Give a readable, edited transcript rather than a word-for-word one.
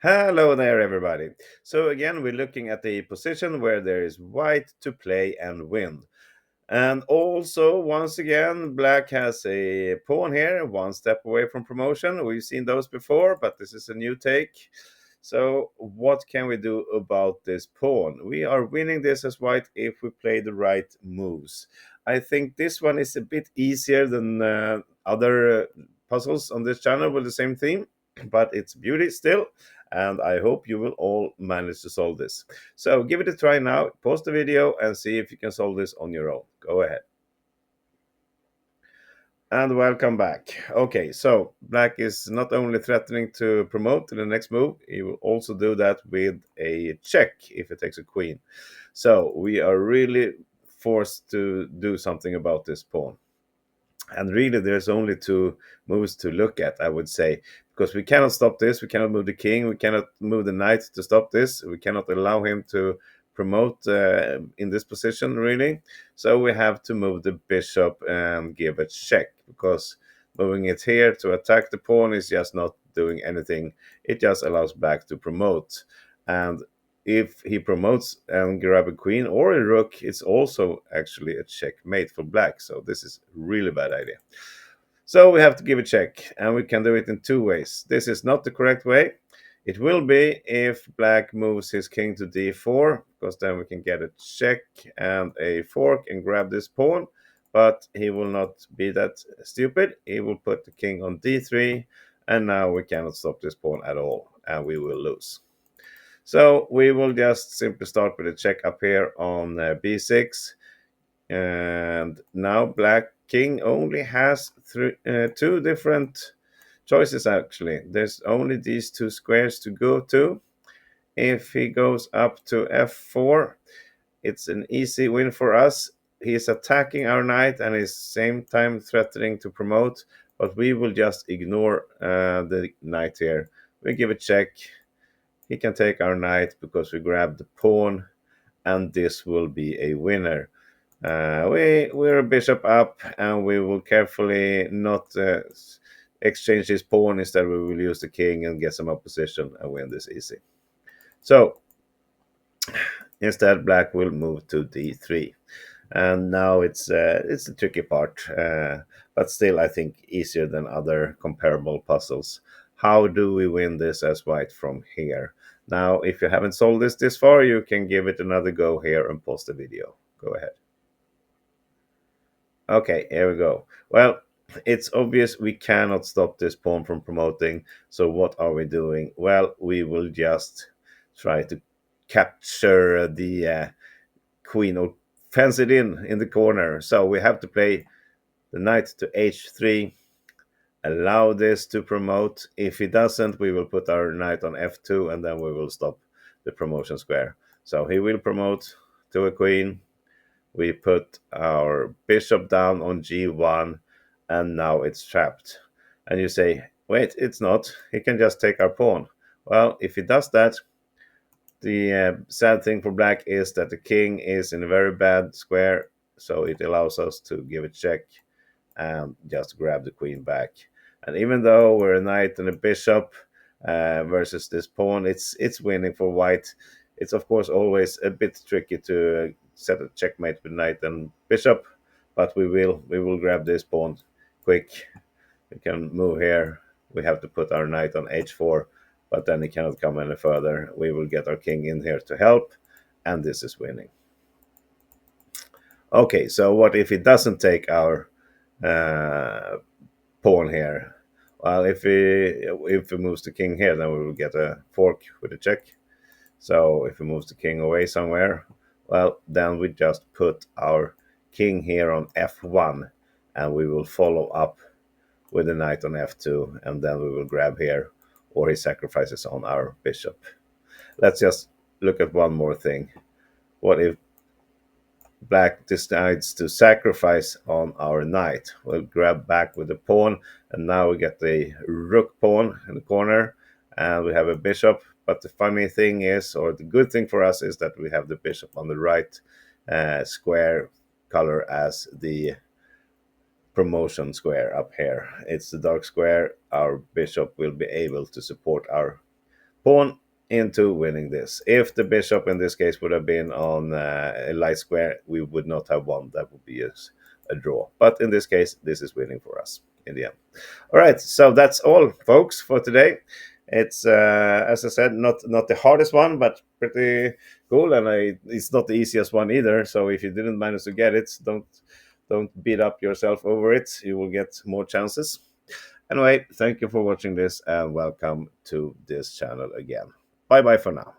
Hello there, everybody. So, again, we're looking at the position where there is white to play and win. And also, once again, black has a pawn here, one step away from promotion. We've seen those before, but this is a new take. So, what can we do about this pawn? We are winning this as white if we play the right moves. I think this one is a bit easier than other puzzles on this channel with the same theme, but it's beauty still, and I hope you will all manage to solve this. So give it a try now, pause the video and see if you can solve this on your own. Go ahead. And welcome back. Okay, so black is not only threatening to promote to the next move, he will also do that with a check if it takes a queen. So we are really forced to do something about this pawn. And really, there's only two moves to look at, I would say, because we cannot stop this. We cannot move the king. We cannot move the knight to stop this. We cannot allow him to promote in this position, really. So we have to move the bishop and give a check, because moving it here to attack the pawn is just not doing anything. It just allows black to promote. And if he promotes and grab a queen or a rook, it's also actually a checkmate for black. So this is a really bad idea. So we have to give a check, and we can do it in two ways. This is not the correct way. It will be if black moves his king to d4, because then we can get a check and a fork and grab this pawn. But he will not be that stupid. He will put the king on d3, and now we cannot stop this pawn at all, and we will lose. So we will just simply start with a check up here on b6. And now black king only has two different choices, actually. There's only these two squares to go to. If he goes up to f4, it's an easy win for us. He's attacking our knight and is same time threatening to promote, but we will just ignore the knight here. We give a check. He can take our knight because we grab the pawn, and this will be a winner. We're a bishop up, and we will carefully not exchange his pawn. Instead, we will use the king and get some opposition and win this easy. So instead, black will move to d3. And now it's the tricky part, but still I think easier than other comparable puzzles. How do we win this as white from here? Now, if you haven't solved this far, you can give it another go here and pause the video. Go ahead. Okay, here we go. Well, it's obvious we cannot stop this pawn from promoting. So what are we doing? Well, we will just try to capture the queen, or fence it in the corner. So we have to play the knight to h3, allow this to promote. If he doesn't, we will put our knight on f2, and then we will stop the promotion square. So he will promote to a queen. We put our bishop down on g1, and now it's trapped. And you say, wait, it's not. He can just take our pawn. Well, if he does that, the sad thing for black is that the king is in a very bad square, so it allows us to give a check and just grab the queen back. And even though we're a knight and a bishop versus this pawn, it's winning for white. It's of course always a bit tricky to set a checkmate with knight and bishop, but we will grab this pawn quick. We can move here. We have to put our knight on h4, but then he cannot come any further. We will get our king in here to help, and this is winning. Okay, so what if he doesn't take our pawn here? Well, if he moves the king here, then we will get a fork with a check. So if he moves the king away somewhere, well, then we just put our king here on f1, and we will follow up with the knight on f2, and then we will grab here, or he sacrifices on our bishop. Let's just look at one more thing. What if black decides to sacrifice on our knight? We'll grab back with the pawn, and now we get the rook pawn in the corner, and we have a bishop. But the funny thing is, or the good thing for us, is that we have the bishop on the right square color as the promotion square up here. It's the dark square. Our bishop will be able to support our pawn into winning this. If the bishop in this case would have been on a light square, we would not have won. That would be a draw. But in this case, this is winning for us in the end. All right, so that's all, folks, for today. It's as I said, not the hardest one, but pretty cool, and it's not the easiest one either. So if you didn't manage to get it, don't beat up yourself over it. You will get more chances. Anyway, thank you for watching this, and welcome to this channel again. Bye bye for now.